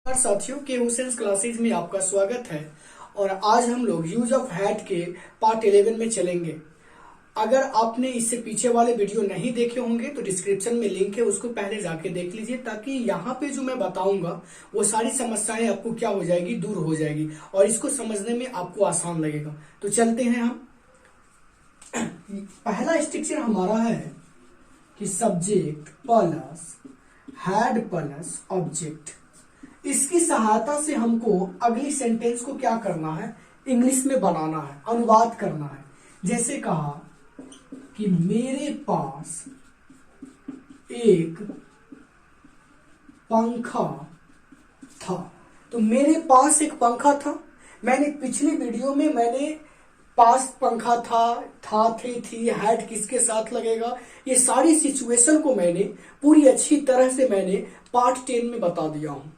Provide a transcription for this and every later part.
और साथियों के हुसैन क्लासेज में आपका स्वागत है। और आज हम लोग यूज ऑफ हैड के पार्ट 11 में चलेंगे। अगर आपने इससे पीछे वाले वीडियो नहीं देखे होंगे तो डिस्क्रिप्शन में लिंक है, उसको पहले जाके देख लीजिए, ताकि यहाँ पे जो मैं बताऊंगा वो सारी समस्याएं आपको क्या हो जाएगी, दूर हो जाएगी और इसको समझने में आपको आसान लगेगा। तो चलते हैं हम। पहला स्ट्रक्चर हमारा है कि subject plus had plus object. इसकी सहायता से हमको अगली सेंटेंस को क्या करना है, इंग्लिश में बनाना है, अनुवाद करना है। जैसे कहा कि मेरे पास एक पंखा था। तो मेरे पास एक पंखा था। मैंने पिछली वीडियो में पास पंखा था, थे, थी, हैड किसके साथ लगेगा, ये सारी सिचुएशन को मैंने पूरी अच्छी तरह से पार्ट 10 में बता दिया हूं।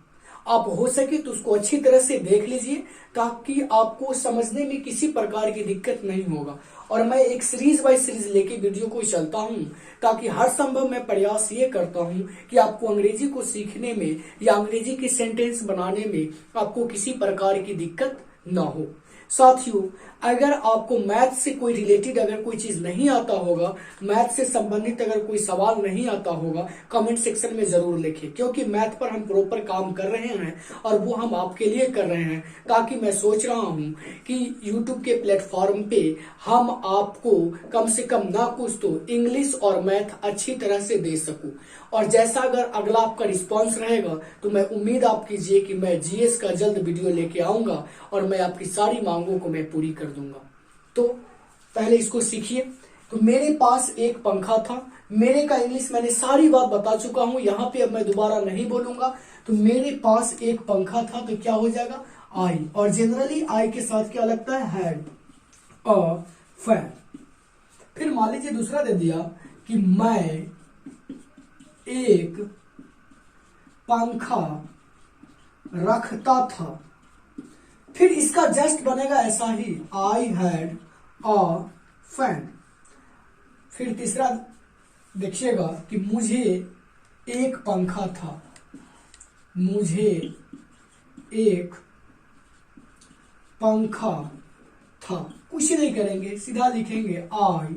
आप हो सके तो उसको अच्छी तरह से देख लीजिए, ताकि आपको समझने में किसी प्रकार की दिक्कत नहीं होगा। और मैं एक सीरीज बाय सीरीज लेके वीडियो को चलता हूं, ताकि हर संभव मैं प्रयास ये करता हूं कि आपको अंग्रेजी को सीखने में या अंग्रेजी के सेंटेंस बनाने में आपको किसी प्रकार की दिक्कत ना हो। साथियों, अगर आपको मैथ से कोई रिलेटेड अगर कोई चीज नहीं आता होगा, मैथ से संबंधित अगर कोई सवाल नहीं आता होगा, कमेंट सेक्शन में जरूर लिखिए, क्योंकि मैथ पर हम प्रॉपर काम कर रहे हैं और वो हम आपके लिए कर रहे हैं। ताकि मैं सोच रहा हूं कि यूट्यूब के प्लेटफॉर्म पे हम आपको कम से कम ना कुछ तो इंग्लिश और मैथ अच्छी तरह से दे सकूं। और जैसा अगर अगला आपका रिस्पॉन्स रहेगा तो मैं उम्मीद आप कीजिए कि मैं जीएस का जल्द वीडियो लेके आऊंगा और मैं आपकी सारी मांगों को मैं पूरी कर दूंगा। तो पहले इसको सीखिए। तो मेरे पास एक पंखा था। मेरे का इंग्लिश मैंने सारी बात बता चुका हूं, यहां पे अब मैं दोबारा नहीं बोलूंगा। तो मेरे पास एक पंखा था, तो क्या हो जाएगा, आई। और जनरली आई के साथ क्या लगता है, हैड अ फैन। फिर मान लीजिए दूसरा दे दिया कि मैं एक पंखा रखता था। फिर इसका जस्ट बनेगा ऐसा ही, आई हैड अ फैन। फिर तीसरा देखिएगा कि मुझे एक पंखा था। मुझे एक पंखा था। कुछ नहीं करेंगे, सीधा लिखेंगे आई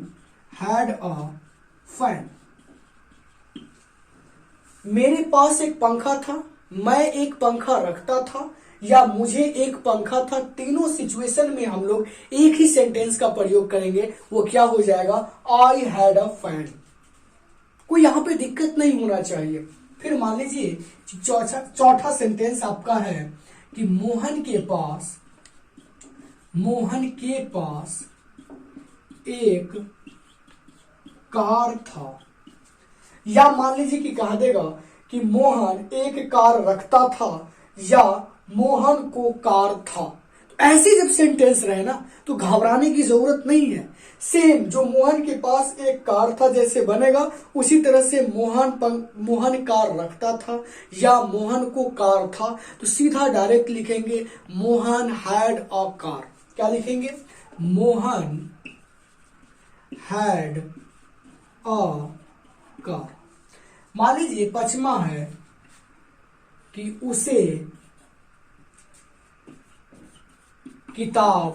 हैड अ फैन। मेरे पास एक पंखा था, मैं एक पंखा रखता था, या मुझे एक पंखा था। तीनों सिचुएशन में हम लोग एक ही सेंटेंस का प्रयोग करेंगे। वो क्या हो जाएगा, आई हैड अ फैन। कोई यहां पे दिक्कत नहीं होना चाहिए। फिर मान लीजिए चौथा सेंटेंस आपका है कि मोहन के पास एक कार था। या मान लीजिए कि कह देगा कि मोहन एक कार रखता था, या मोहन को कार था। तो ऐसे जब सेंटेंस रहे ना, तो घबराने की जरूरत नहीं है। सेम जो मोहन के पास एक कार था जैसे बनेगा, उसी तरह से मोहन कार रखता था या मोहन को कार था, तो सीधा डायरेक्ट लिखेंगे मोहन हैड अ कार। क्या लिखेंगे, मोहन हैड अ कार। मान लीजिए पचमा है कि उसे किताब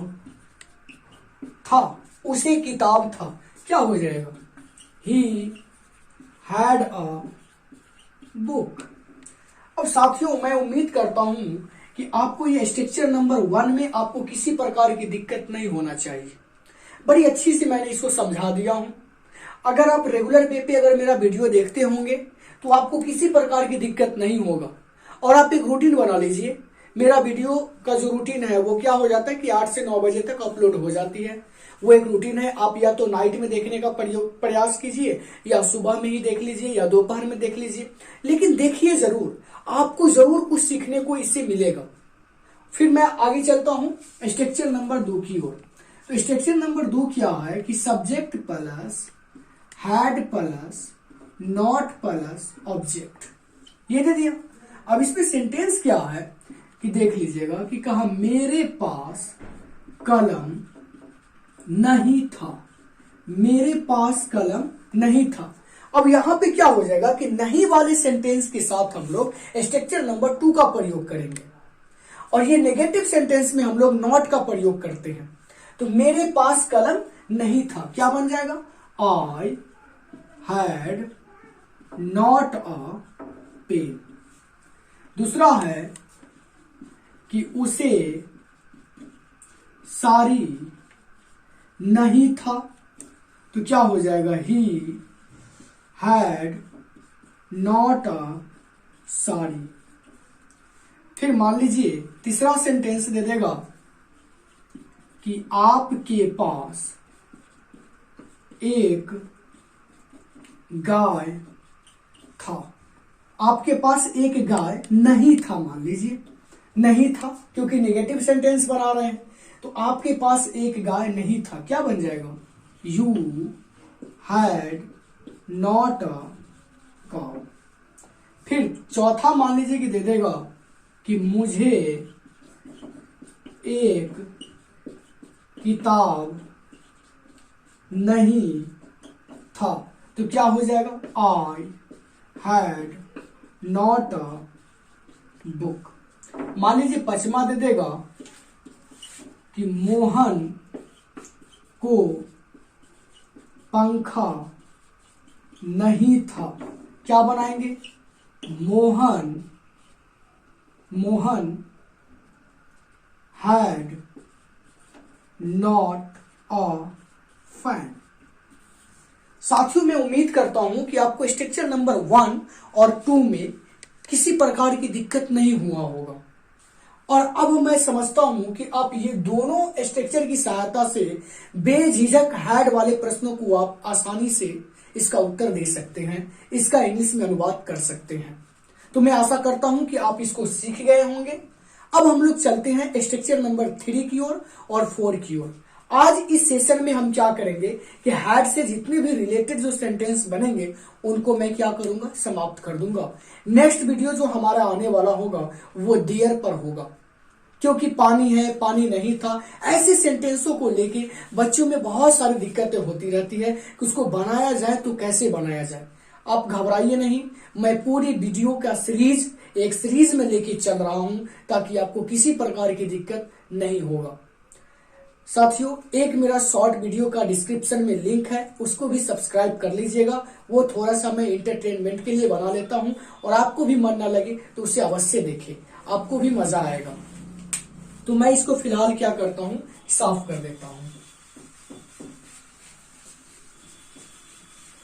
था। उसे किताब था, क्या हो जाएगा, ही हैड अ बुक। अब साथियों, मैं उम्मीद करता हूं कि आपको ये स्ट्रक्चर नंबर 1 में आपको किसी प्रकार की दिक्कत नहीं होना चाहिए। बड़ी अच्छी से मैंने इसको समझा दिया हूं। अगर आप रेगुलर वे पे अगर मेरा वीडियो देखते होंगे तो आपको किसी प्रकार की दिक्कत नहीं होगा। और आप एक रूटीन बना लीजिए। मेरा वीडियो का जो रूटीन है वो क्या हो जाता है कि 8 से 9 बजे तक अपलोड हो जाती है। वो एक रूटीन है। आप या तो नाइट में देखने का प्रयास कीजिए, या सुबह में ही देख लीजिए, या दोपहर में देख लीजिए, लेकिन देखिए जरूर, आपको जरूर कुछ सीखने को इससे मिलेगा। फिर मैं आगे चलता हूं स्ट्रक्चर नंबर 2 की ओर। तो स्ट्रक्चर नंबर 2 क्या है कि subject plus had plus not plus object, ये दे दिया। अब इसमें सेंटेंस क्या है कि देख लीजिएगा कि कहा मेरे पास कलम नहीं था। मेरे पास कलम नहीं था। अब यहां पे क्या हो जाएगा कि नहीं वाले सेंटेंस के साथ हम लोग स्ट्रक्चर नंबर 2 का प्रयोग करेंगे, और ये नेगेटिव सेंटेंस में हम लोग नॉट का प्रयोग करते हैं। तो मेरे पास कलम नहीं था, क्या बन जाएगा? I had not a pen. दूसरा है कि उसे साड़ी नहीं था, तो क्या हो जाएगा? ही हैड नॉट अ साड़ी। फिर मान लीजिए तीसरा सेंटेंस दे देगा कि आपके पास एक गाय था। आपके पास एक गाय नहीं था, मान लीजिए नहीं था, क्योंकि नेगेटिव सेंटेंस बना रहे हैं। तो आपके पास एक गाय नहीं था, क्या बन जाएगा? You had not a cow. फिर चौथा मान लीजिए कि दे देगा कि मुझे एक किताब नहीं था, तो क्या हो जाएगा? I had not a book. मान लीजिए पचमा दे देगा कि मोहन को पंखा नहीं था, क्या बनाएंगे? Mohan had not a fan. साथियों, मैं उम्मीद करता हूं कि आपको स्ट्रक्चर नंबर 1 और 2 में किसी प्रकार की दिक्कत नहीं हुआ होगा, और अब मैं समझता हूं कि आप ये दोनों स्ट्रक्चर की सहायता से बेझिझक हैड वाले प्रश्नों को आप आसानी से इसका उत्तर दे सकते हैं, इसका इंग्लिश में अनुवाद कर सकते हैं। तो मैं आशा करता हूं कि आप इसको सीख गए होंगे। अब हम लोग चलते हैं स्ट्रक्चर नंबर 3 की ओर और 4 की ओर। आज इस सेशन में हम क्या करेंगे कि हैड से जितने भी रिलेटेड जो सेंटेंस बनेंगे उनको मैं क्या करूंगा? समाप्त कर दूंगा। नेक्स्ट वीडियो जो हमारा आने वाला होगा वो देयर पर होगा, क्योंकि पानी है, पानी नहीं था, ऐसे सेंटेंसों को लेके बच्चों में बहुत सारी दिक्कतें होती रहती है कि उसको बनाया जाए तो कैसे बनाया जाए। आप घबराइए नहीं, मैं पूरी वीडियो का एक सीरीज में लेके चल रहा हूं ताकि आपको किसी प्रकार की दिक्कत नहीं होगा। साथियों, एक मेरा शॉर्ट वीडियो का डिस्क्रिप्शन में लिंक है, उसको भी सब्सक्राइब कर लीजिएगा। वो थोड़ा सा मैं एंटरटेनमेंट के लिए बना लेता हूं, और आपको भी मन ना लगे तो उसे अवश्य देखें, आपको भी मजा आएगा। तो मैं इसको फिलहाल क्या करता हूं, साफ कर देता हूं।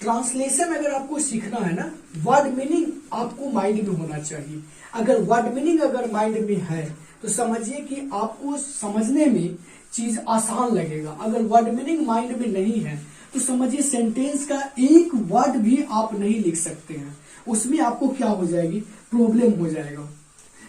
ट्रांसलेशन अगर आपको सीखना है ना, वर्ड मीनिंग आपको माइंड में होना चाहिए। अगर वर्ड मीनिंग अगर माइंड में है तो समझिए कि आपको समझने में चीज आसान लगेगा। अगर वर्ड मीनिंग माइंड में नहीं है तो समझिए सेंटेंस का एक वर्ड भी आप नहीं लिख सकते हैं, उसमें आपको क्या हो जाएगी? प्रॉब्लम हो जाएगा।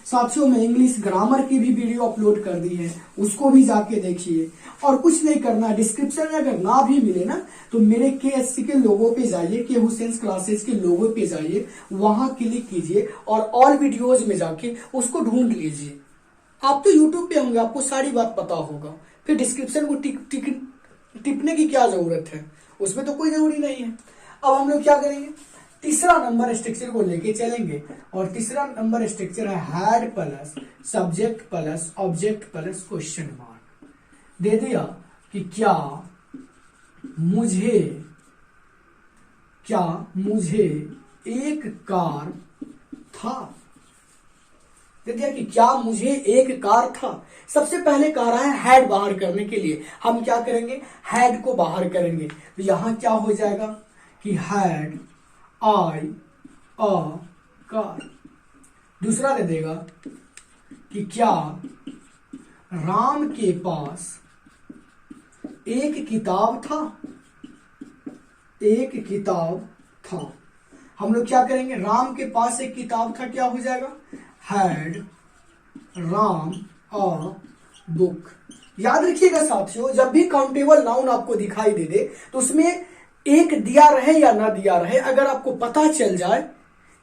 साथियों, मैं इंग्लिश ग्रामर की भी वीडियो अपलोड कर दी है, उसको भी जाके देखिए। और कुछ नहीं करना, डिस्क्रिप्शन में अगर ना भी मिले ना तो मेरे KSC के लोगो पे जाइए, के हुसैन क्लासेस के लोगो पे जाइए, वहां क्लिक कीजिए और ऑल वीडियोज में जाके उसको ढूंढ लीजिए। आप तो यूट्यूब पे होंगे, आपको सारी बात पता होगा, फिर डिस्क्रिप्शन को टिपने की क्या जरूरत है? उसमें तो कोई जरूरी नहीं है। अब हम लोग क्या करेंगे? तीसरा नंबर स्ट्रक्चर को लेके चलेंगे, और तीसरा नंबर स्ट्रक्चर है had plus subject plus object plus question mark. दे दिया कि क्या मुझे एक कार था। दे दिया कि क्या मुझे एक कार था। सबसे पहले कह रहा है हैड बाहर करने के लिए, हम क्या करेंगे? हैड को बाहर करेंगे। तो यहां क्या हो जाएगा कि हैड आई अ कार। दूसरा दे देगा कि क्या राम के पास एक किताब था। एक किताब था। हम लोग क्या करेंगे? राम के पास एक किताब था, क्या हो जाएगा? Had Ram a book. याद रखिएगा साथियों, जब भी काउंटेबल नाउन आपको दिखाई दे दे तो उसमें एक दिया रहे या ना दिया रहे, अगर आपको पता चल जाए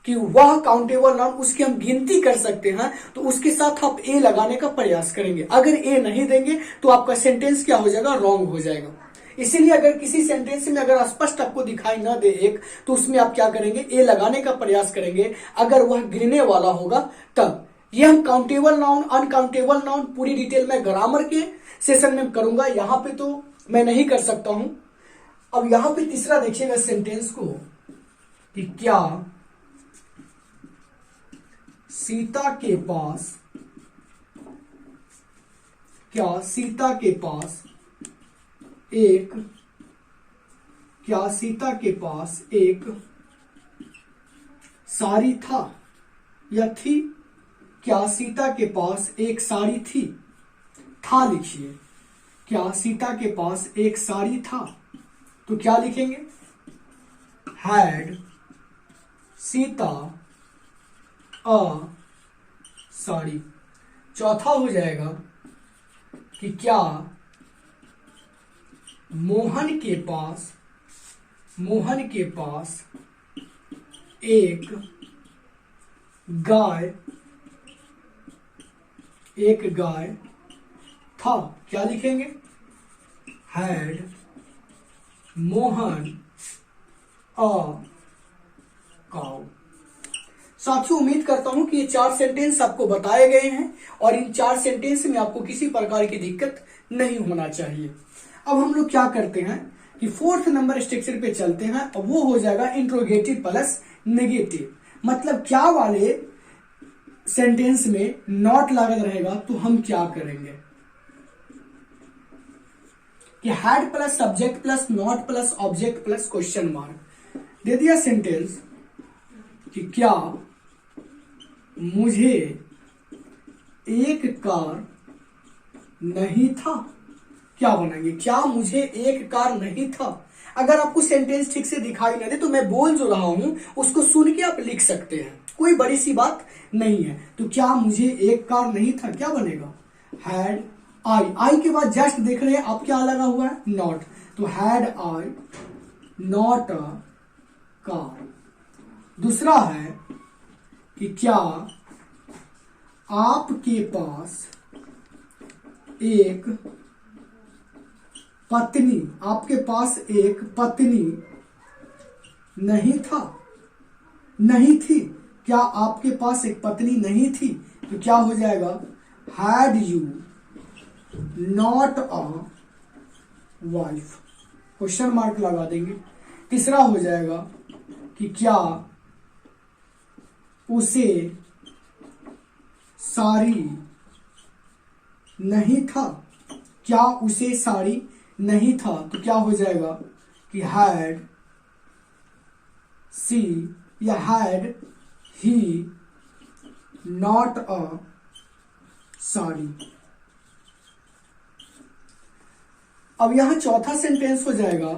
कि वह काउंटेबल नाउन उसकी हम गिनती कर सकते हैं तो उसके साथ आप ए लगाने का प्रयास करेंगे। अगर ए नहीं देंगे तो आपका सेंटेंस क्या हो जाएगा? रॉन्ग हो जाएगा। इसीलिए अगर किसी सेंटेंस में अगर स्पष्ट आपको दिखाई ना दे एक, तो उसमें आप क्या करेंगे, ए लगाने का प्रयास करेंगे। अगर वह गिनने वाला होगा तब। ये हम काउंटेबल नाउन, अनकाउंटेबल नाउन पूरी डिटेल में ग्रामर के सेशन में करूंगा, यहां पे तो मैं नहीं कर सकता हूं। अब यहां पे तीसरा देखिएगा सेंटेंस को कि क्या सीता के पास, क्या सीता के पास एक, क्या सीता के पास एक साड़ी था या थी? क्या सीता के पास एक साड़ी थी? था लिखिए। क्या सीता के पास एक साड़ी था? तो क्या लिखेंगे, हैड सीता अ साड़ी। चौथा हो जाएगा कि क्या मोहन के पास, मोहन के पास एक गाय, एक गाय था? क्या लिखेंगे, हैड मोहन अ काउ। साथियों उम्मीद करता हूं कि ये 4 सेंटेंस आपको बताए गए हैं और इन 4 सेंटेंस में आपको किसी प्रकार की दिक्कत नहीं होना चाहिए। अब हम लोग क्या करते हैं कि 4th नंबर स्ट्रक्चर पे चलते हैं और वो हो जाएगा इंट्रोगेटिव प्लस नेगेटिव। मतलब क्या वाले सेंटेंस में नॉट लागत रहेगा तो हम क्या करेंगे कि had plus subject plus not plus object plus question mark. दे दिया सेंटेंस कि क्या मुझे एक कार नहीं था? क्या बनाएंगे, क्या मुझे एक कार नहीं था। अगर आपको सेंटेंस ठीक से दिखाई ना दे तो मैं बोल जो रहा हूं उसको सुन के आप लिख सकते हैं, कोई बड़ी सी बात नहीं है। तो क्या मुझे एक कार नहीं था, क्या बनेगा, हैड आई। आई के बाद जस्ट देख रहे हैं आप क्या लगा हुआ है, नॉट। तो had I not a car. दूसरा है कि क्या आपके पास एक पत्नी, आपके पास एक पत्नी नहीं था, नहीं थी। क्या आपके पास एक पत्नी नहीं थी? तो क्या हो जाएगा, had you not a wife. Question mark लगा देंगे। तीसरा हो जाएगा कि क्या उसे साड़ी नहीं था? क्या उसे साड़ी नहीं था? तो क्या हो जाएगा कि हैड सी या had he not a sari. अब यहां चौथा सेंटेंस हो जाएगा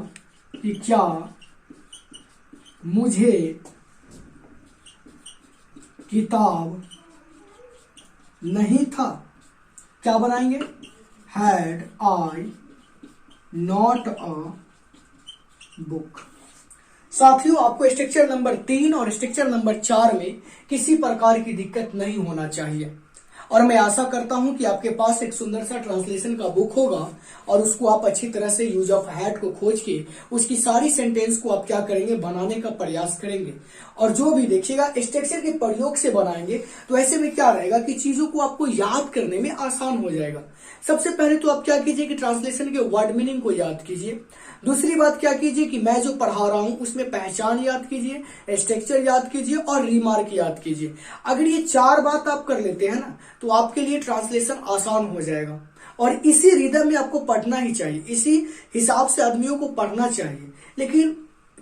कि क्या मुझे किताब नहीं था? क्या बनाएंगे, had I not a book. साथियों आपको स्ट्रक्चर नंबर 3 और स्ट्रक्चर नंबर 4 में किसी प्रकार की दिक्कत नहीं होना चाहिए और मैं आशा करता हूं कि आपके पास एक सुंदर सा ट्रांसलेशन का बुक होगा और उसको आप अच्छी तरह से यूज ऑफ हैड को खोज के उसकी सारी सेंटेंस को आप क्या करेंगे, बनाने का प्रयास करेंगे। और जो भी देखिएगा स्ट्रक्चर के प्रयोग से बनाएंगे तो ऐसे में क्या रहेगा कि चीजों को आपको याद करने में आसान हो जाएगा। सबसे पहले तो आप क्या कीजिए कि ट्रांसलेशन के वर्ड मीनिंग को याद कीजिए। दूसरी बात क्या कीजिए कि मैं जो पढ़ा रहा हूं उसमें पहचान याद कीजिए, स्ट्रक्चर याद कीजिए और रिमार्क याद कीजिए। अगर ये 4 बात आप कर लेते हैं ना तो आपके लिए ट्रांसलेशन आसान हो जाएगा और इसी रिदम में आपको पढ़ना ही चाहिए, इसी हिसाब से आदमियों को पढ़ना चाहिए। लेकिन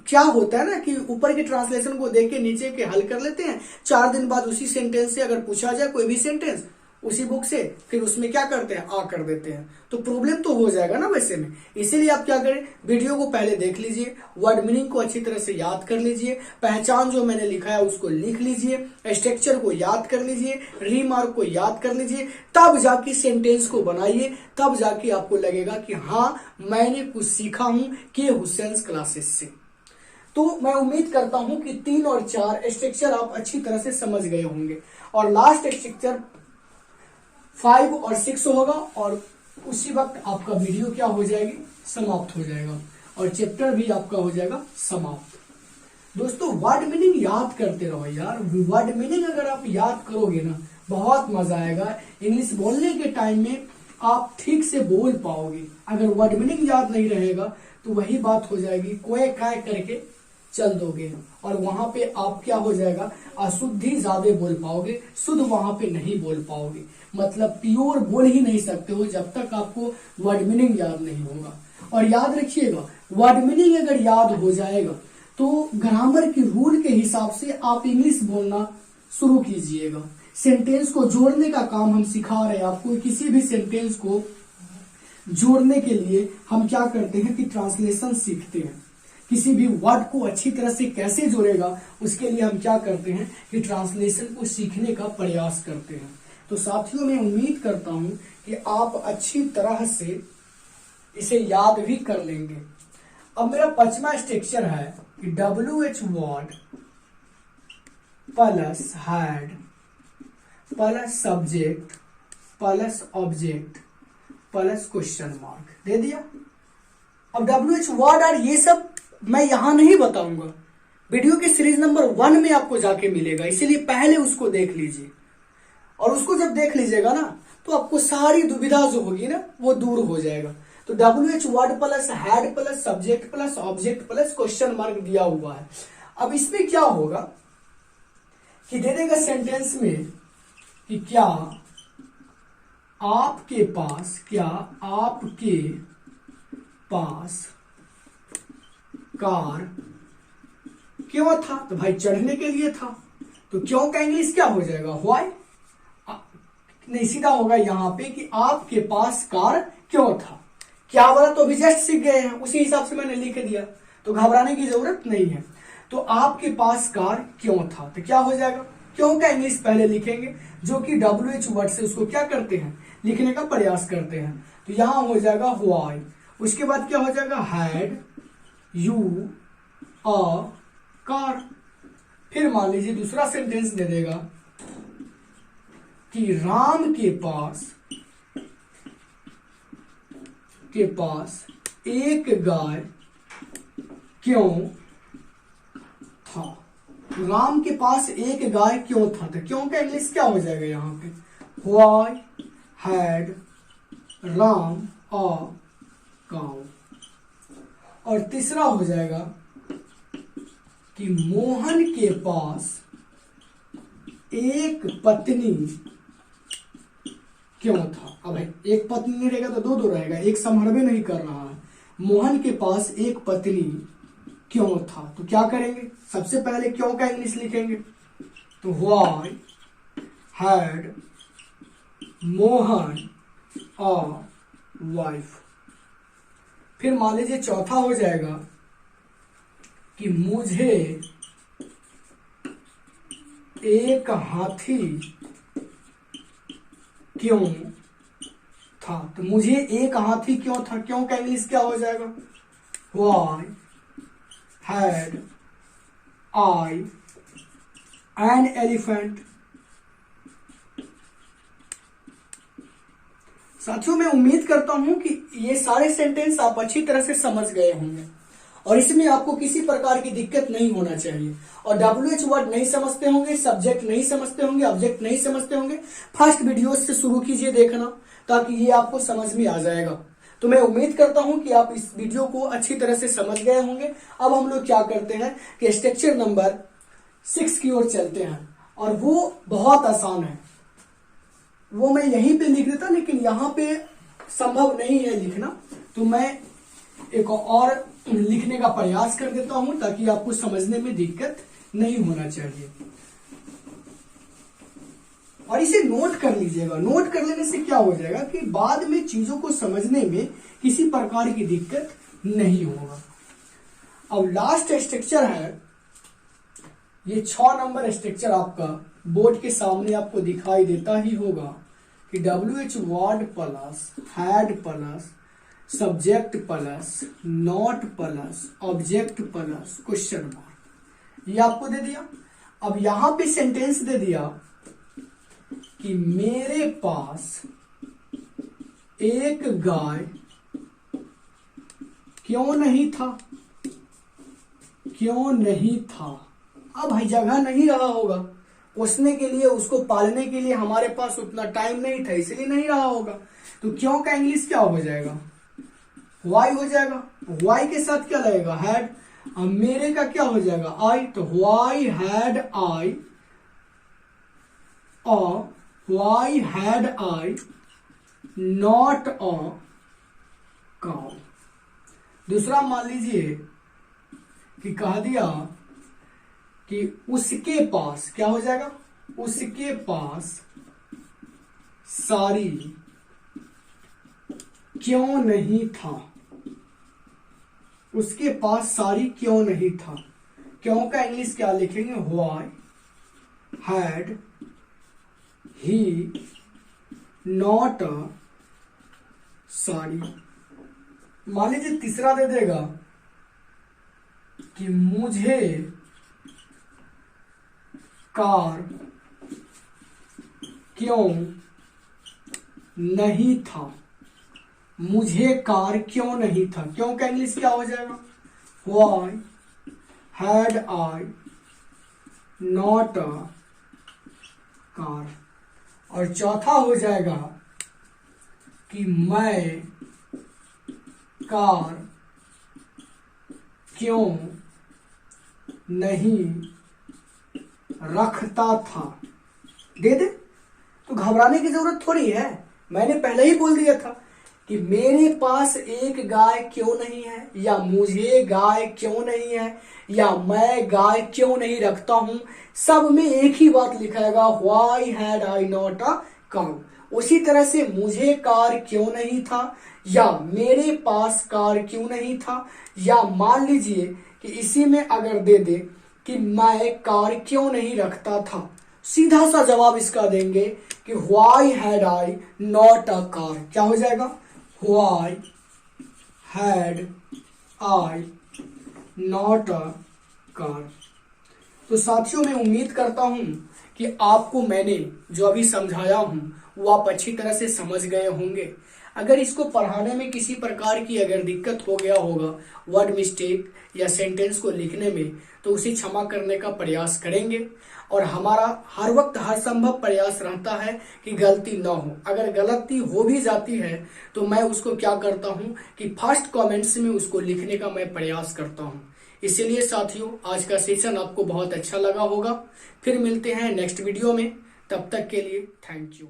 क्या होता है ना कि ऊपर के ट्रांसलेशन को देख के नीचे के हल कर लेते हैं, 4 दिन बाद उसी सेंटेंस से अगर पूछा जाए कोई भी सेंटेंस उसी बुक से, फिर उसमें क्या करते हैं, आ कर देते हैं, तो प्रॉब्लम तो हो जाएगा ना वैसे में। इसीलिए आप क्या करें, वीडियो को पहले देख लीजिए, वर्ड मीनिंग को अच्छी तरह से याद कर लीजिए, पहचान जो मैंने लिखा है उसको लिख लीजिए, स्ट्रक्चर को याद कर लीजिए, रीमार्क को याद कर लीजिए, तब जाके सेंटेंस को बनाइए, तब जाके आपको लगेगा कि हाँ मैंने कुछ सीखा हूं के हुसैन क्लासेस से। तो मैं उम्मीद करता हूं कि 3 और 4 स्ट्रक्चर आप अच्छी तरह से समझ गए होंगे और लास्ट स्ट्रक्चर 5 और 6 होगा और उसी वक्त आपका वीडियो क्या हो जाएगी, समाप्त हो जाएगा और चैप्टर भी आपका हो जाएगा समाप्त। दोस्तों वर्ड मीनिंग याद करते रहो यार। वर्ड मीनिंग अगर आप याद करोगे ना बहुत मजा आएगा। इंग्लिश बोलने के टाइम में आप ठीक से बोल पाओगे। अगर वर्ड मीनिंग याद नहीं रहेगा तो वही बात हो जाएगी, कोई काय करके चल दोगे और वहां पे आप क्या हो जाएगा, अशुद्धि ज्यादा बोल पाओगे, शुद्ध वहां पे नहीं बोल पाओगे। मतलब प्योर बोल ही नहीं सकते हो जब तक आपको वर्ड मीनिंग याद नहीं होगा। और याद रखिएगा वर्ड मीनिंग अगर याद हो जाएगा तो ग्रामर की रूल के हिसाब से आप इंग्लिश बोलना शुरू कीजिएगा। सेंटेंस को जोड़ने का काम हम सिखा रहे हैं आपको। किसी भी सेंटेंस को जोड़ने के लिए हम क्या करते हैं कि ट्रांसलेशन सीखते हैं। किसी भी वर्ड को अच्छी तरह से कैसे जोड़ेगा उसके लिए हम क्या करते हैं कि ट्रांसलेशन को सीखने का प्रयास करते हैं। तो साथियों मैं उम्मीद करता हूं कि आप अच्छी तरह से इसे याद भी कर लेंगे। अब मेरा 5वां स्ट्रक्चर है कि WH word plus had plus subject plus object plus question mark दे दिया। अब WH वर्ड और ये सब मैं यहां नहीं बताऊंगा, वीडियो के सीरीज नंबर 1 में आपको जाके मिलेगा, इसीलिए पहले उसको देख लीजिए। और उसको जब देख लीजिएगा ना तो आपको सारी दुविधा जो होगी ना वो दूर हो जाएगा। तो WH word plus had plus subject plus object plus question mark दिया हुआ है। अब इसमें क्या होगा कि दे देगा सेंटेंस में कि क्या आपके पास कार क्यों था, तो भाई चढ़ने के लिए था। तो क्यों का इंग्लिश क्या हो जाएगा, व्हाई। नहीं सीधा होगा यहां पे कि आपके पास कार क्यों था। क्या बोला तो अभी जस्ट सीख गए हैं, उसी हिसाब से मैंने लिख दिया, तो घबराने की जरूरत नहीं है। तो आपके पास कार क्यों था, तो क्या हो जाएगा, क्यों का इंग्लिश पहले लिखेंगे जो कि WH वर्ड से उसको क्या करते हैं लिखने का प्रयास करते हैं। तो यहां हो जाएगा व्हाई। उसके बाद क्या हो जाएगा हैड यू अ कार। फिर मान लीजिए दूसरा सेंटेंस दे देगा कि राम के पास एक गाय क्यों था। राम के पास एक गाय क्यों था, तो क्यों का इंग्लिश क्या हो जाएगा यहां पे, why had Ram a cow. और तीसरा हो जाएगा कि मोहन के पास एक पत्नी क्यों था। अब एक पत्नी नहीं रहेगा तो दो रहेगा, एक संभरवे नहीं कर रहा है। मोहन के पास एक पत्नी क्यों था, तो क्या करेंगे, सबसे पहले क्यों का इंग्लिश लिखेंगे, तो why had Mohan a wife. फिर मान लीजिए चौथा हो जाएगा कि मुझे एक हाथी क्यों था, तो मुझे एक हाथी क्यों था, क्यों का इंग्लिश क्या हो जाएगा, why had I an elephant. साथियों मैं उम्मीद करता हूं कि ये सारे सेंटेंस आप अच्छी तरह से समझ गए होंगे और इसमें आपको किसी प्रकार की दिक्कत नहीं होना चाहिए। और WH वर्ड नहीं समझते होंगे, सब्जेक्ट नहीं समझते होंगे, ऑब्जेक्ट नहीं समझते होंगे, फर्स्ट वीडियो से शुरू कीजिए देखना, ताकि ये आपको समझ में आ जाएगा। तो मैं उम्मीद करता हूं कि आप इस वीडियो को अच्छी तरह से समझ गए होंगे। अब हम लोग क्या करते हैं कि स्ट्रक्चर नंबर 6 की ओर चलते हैं और वो बहुत आसान है। वो मैं यहीं पे लिख देता, लेकिन यहां पे संभव नहीं है लिखना, तो मैं एक और लिखने का प्रयास कर देता हूं ताकि आपको समझने में दिक्कत नहीं होना चाहिए। और इसे नोट कर लीजिएगा। नोट कर लेने से क्या हो जाएगा कि बाद में चीजों को समझने में किसी प्रकार की दिक्कत नहीं होगा। अब लास्ट स्ट्रक्चर है, ये 6 नंबर स्ट्रक्चर आपका बोर्ड के सामने आपको दिखाई देता ही होगा कि WH word plus had plus subject plus not plus object plus question mark, ये आपको दे दिया। अब यहां पे सेंटेंस दे दिया कि मेरे पास एक गाय क्यों नहीं था, क्यों नहीं था। अब भाई जगह नहीं रहा होगा पोसने के लिए, उसको पालने के लिए हमारे पास उतना टाइम नहीं था, इसलिए नहीं रहा होगा। तो क्यों का इंग्लिश क्या हो जाएगा, वाई हो जाएगा। वाई के साथ क्या लगेगा, हैड। अब मेरे का क्या हो जाएगा, आई। तो why had I, why had I not a cow. दूसरा मान लीजिए कि कह दिया कि उसके पास क्या हो जाएगा, उसके पास सारी क्यों नहीं था, उसके पास सारी क्यों नहीं था। क्यों का इंग्लिश क्या लिखेंगे, why had he not a सारी। मान लीजिए तीसरा दे देगा कि मुझे कार क्यों नहीं था, मुझे कार क्यों नहीं था। क्यों का इंग्लिश क्या हो जाएगा, why had I not a car. और चौथा हो जाएगा कि मैं कार क्यों नहीं रखता था। दे दे तो घबराने की जरूरत थोड़ी है, मैंने पहले ही बोल दिया था कि मेरे पास एक गाय क्यों नहीं है, या मुझे गाय क्यों नहीं है, या मैं गाय क्यों नहीं रखता हूं, सब में एक ही बात लिखाएगा, why had I not a cow. उसी तरह से मुझे कार क्यों नहीं था, या मेरे पास कार क्यों नहीं था, या मान लीजिए कि इसी में अगर दे दे कि मैं कार क्यों नहीं रखता था, सीधा सा जवाब इसका देंगे कि why had I not a car. क्या हो जाएगा, why had I not a car. तो साथियों मैं उम्मीद करता हूं कि आपको मैंने जो अभी समझाया हूं वो आप अच्छी तरह से समझ गए होंगे। अगर इसको पढ़ाने में किसी प्रकार की अगर दिक्कत हो गया होगा वर्ड मिस्टेक या सेंटेंस को लिखने में, तो उसे क्षमा करने का प्रयास करेंगे। और हमारा हर वक्त हर संभव प्रयास रहता है कि गलती ना हो। अगर गलती हो भी जाती है तो मैं उसको क्या करता हूं कि फर्स्ट कमेंट्स में उसको लिखने का मैं प्रयास करता हूं। इसीलिए साथियों आज का सेशन आपको बहुत अच्छा लगा होगा। फिर मिलते हैं नेक्स्ट वीडियो में, तब तक के लिए थैंक यू।